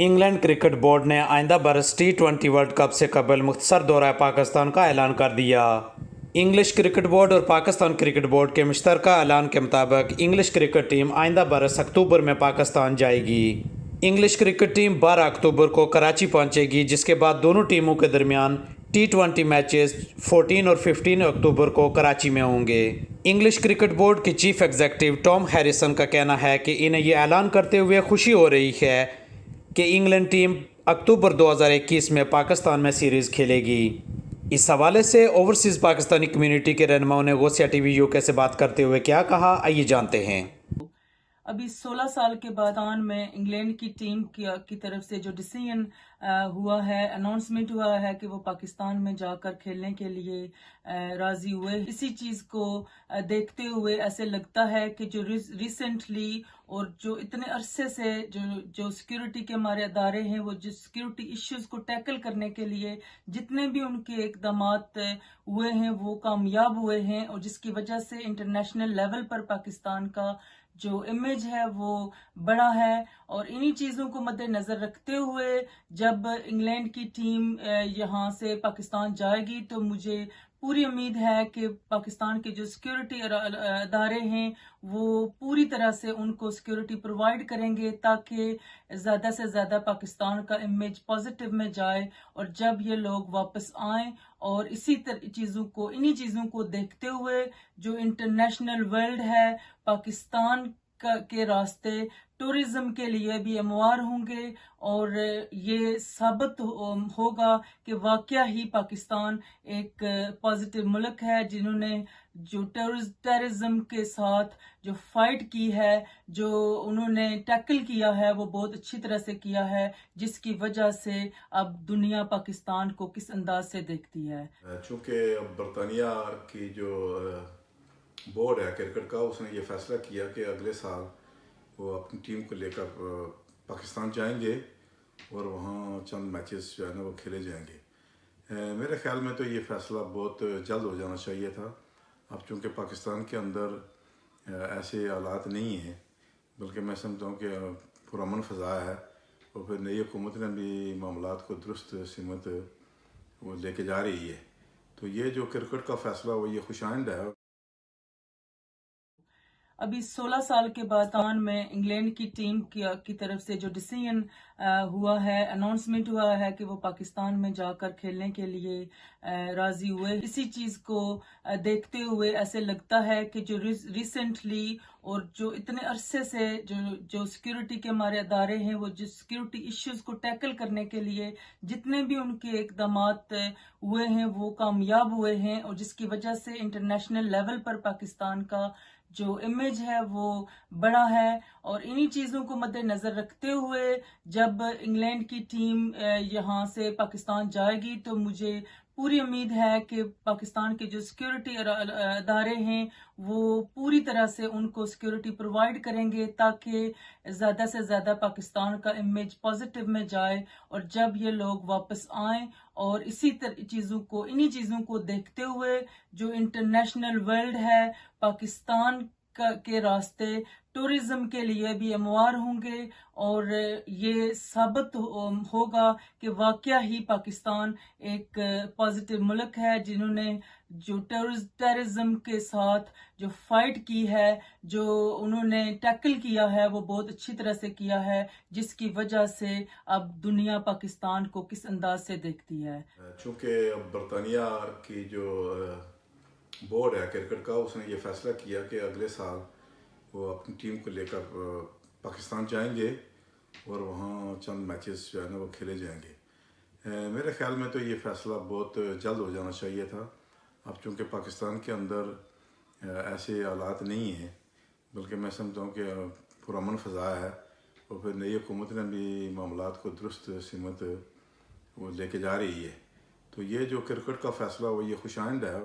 England cricket board ने आइंदा बरस T20 वर्ल्ड कप से कबल मुख्तसर दौरा पाकिस्तान का ऐलान कर दिया। इंग्लिश क्रिकेट बोर्ड और पाकिस्तान क्रिकेट बोर्ड के मुश्तरका ऐलान के मुताबिक इंग्लिश क्रिकेट टीम आइंदा बरस अक्टूबर में पाकिस्तान जाएगी। इंग्लिश क्रिकेट टीम 12 अक्टूबर को कराची पहुंचेगी, जिसके बाद दोनों टीमों के दरमियान T20 मैचेस 14 और 15 अक्टूबर को कराची में होंगे। इंग्लिश क्रिकेट बोर्ड के चीफ एग्जीक्यूटिव टॉम हैरिसन का कहना है कि इन्हें यह ऐलान करते हुए खुशी हो रही है कि इंग्लैंड टीम अक्टूबर 2021 में पाकिस्तान में सीरीज़ खेलेगी। इस हवाले से ओवरसीज़ पाकिस्तानी कम्युनिटी के रहनुमाओं ने गौसिया टीवी यूके से बात करते हुए क्या कहा, आइए जानते हैं। अभी 16 साल के बाद में इंग्लैंड की टीम की तरफ से जो डिसीजन हुआ है, अनाउंसमेंट हुआ है कि वो पाकिस्तान में जाकर खेलने के लिए राजी हुए। इसी चीज को देखते हुए ऐसे लगता है कि जो रिसेंटली और जो इतने अरसे से जो सिक्योरिटी के हमारे अदारे हैं, वो जो सिक्योरिटी इश्यूज को टैकल करने के लिए जितने भी उनके इकदामात हुए हैं वो कामयाब हुए हैं, और जिसकी वजह से इंटरनेशनल लेवल पर पाकिस्तान का जो इमेज है वो बड़ा है। और इन्हीं चीजों को मद्देनजर रखते हुए जब इंग्लैंड की टीम यहाँ से पाकिस्तान जाएगी तो मुझे पूरी उम्मीद है कि पाकिस्तान के जो सिक्योरिटी अदारे हैं वो पूरी तरह से उनको सिक्योरिटी प्रोवाइड करेंगे ताकि ज्यादा से ज्यादा पाकिस्तान का इमेज पॉजिटिव में जाए। और जब ये लोग वापस आएं, और इन्हीं चीजों को देखते हुए जो इंटरनेशनल वर्ल्ड है पाकिस्तान के रास्ते टूरिज्म के लिए भी हमवार होंगे, और ये साबित होगा कि वाकया ही पाकिस्तान एक पॉजिटिव मुल्क है, जिन्होंने जो टेररिज्म के साथ जो फाइट की है, जो उन्होंने टैकल किया है, वो बहुत अच्छी तरह से किया है, जिसकी वजह से अब दुनिया पाकिस्तान को किस अंदाज से देखती है। चूँकि बरतानिया की जो बोर्ड है क्रिकेट का, उसने ये फैसला किया कि अगले साल वो अपनी टीम को लेकर पाकिस्तान जाएंगे और वहाँ चंद मैचेस जो है ना वो खेले जाएंगे। मेरे ख्याल में तो ये फ़ैसला बहुत जल्द हो जाना चाहिए था। अब चूँकि पाकिस्तान के अंदर ऐसे हालात नहीं हैं, बल्कि मैं समझता हूँ कि पुरअमन फ़ज़ा है, और फिर नई हुकूमत ने भी मामलात को दुरुस्त सिमत वो लेके जा रही है, तो ये जो क्रिकेट का फ़ैसला वो ये खुशाइंद है। अभी 16 साल के बाद में इंग्लैंड की टीम की तरफ से जो डिसीजन हुआ है, अनाउंसमेंट हुआ है कि वो पाकिस्तान में जाकर खेलने के लिए राजी हुए। इसी चीज को देखते हुए ऐसे लगता है कि जो रिसेंटली और जो इतने अरसे से जो सिक्योरिटी के हमारे अदारे हैं, वो जो सिक्योरिटी इश्यूज को टैकल करने के लिए जितने भी उनके इकदामात हुए हैं वो कामयाब हुए हैं, और जिसकी वजह से इंटरनेशनल लेवल पर पाकिस्तान का जो इमेज है वो बड़ा है। और इन्हीं चीजों को मद्देनजर रखते हुए जब इंग्लैंड की टीम यहाँ से पाकिस्तान जाएगी तो मुझे पूरी उम्मीद है कि पाकिस्तान के जो सिक्योरिटी अदारे हैं वो पूरी तरह से उनको सिक्योरिटी प्रोवाइड करेंगे ताकि ज्यादा से ज्यादा पाकिस्तान का इमेज पॉजिटिव में जाए। और जब ये लोग वापस आएं, और इन्हीं चीजों को देखते हुए जो इंटरनेशनल वर्ल्ड है पाकिस्तान के रास्ते टूरिज्म के लिए भी हमवार होंगे, और ये साबित होगा कि वाकया ही पाकिस्तान एक पॉजिटिव मुल्क है, जिन्होंने जो टेररिज्म के साथ जो फाइट की है, जो उन्होंने टैकल किया है, वो बहुत अच्छी तरह से किया है, जिसकी वजह से अब दुनिया पाकिस्तान को किस अंदाज से देखती है। चूँकि बरतानिया की जो बोर्ड है क्रिकेट का, उसने ये फैसला किया कि अगले साल वो अपनी टीम को लेकर पाकिस्तान जाएंगे और वहाँ चंद मैचेस जो है ना वो खेले जाएंगे। मेरे ख्याल में तो ये फ़ैसला बहुत जल्द हो जाना चाहिए था। अब चूँकि पाकिस्तान के अंदर ऐसे हालात नहीं हैं, बल्कि मैं समझता हूँ कि पुरअमन फ़ज़ा है, और फिर नई हुकूमत ने भी मामलात को दुरुस्त सिमत वो लेके जा रही है, तो ये जो क्रिकेट का फ़ैसला वो ये खुशाइंद है।